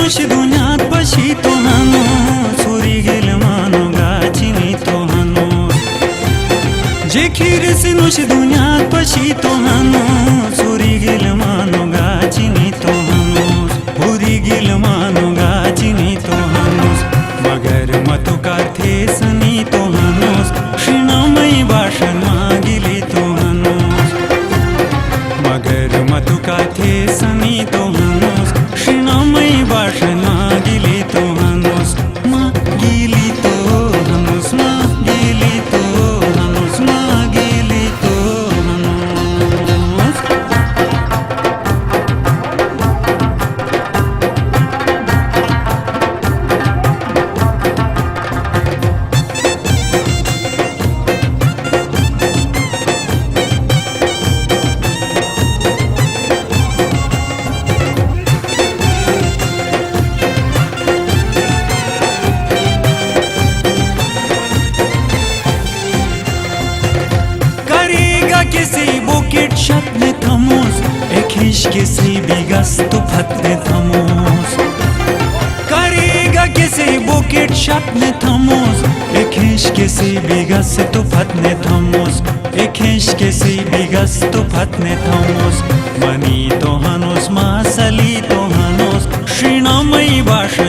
नुश दुनियात पशी तो हानो चोरी गेल मानो गाचिनी तो हानो जे खीर से नुश दुनियात पशी तो हानो चोरी गेल मानो गाचिनी तो हानो भूरी गेल मानो गाचिनी तो हानो मगर मतुका थे सनी तो हानो श्रीनामय भाषण मागिली तो हानो मगर मतुका थे सनी तो हानो श्रीनामय भाषण मागिली तो हानोस मागिली तो हानोस मागिली तो हानोस मागिली तो हानोस किसी बुकेट शत में थमोस एक हिश किसी बिगस तो फत में थमोस करेगा किसी बुकेट शत में थमोस एक हिश किसी बिगस तो फत में थमोस एक हिश किसी बिगस तो फत में थमोस मनी तो हानोस मासली तो हानोस श्रीनामय भाषण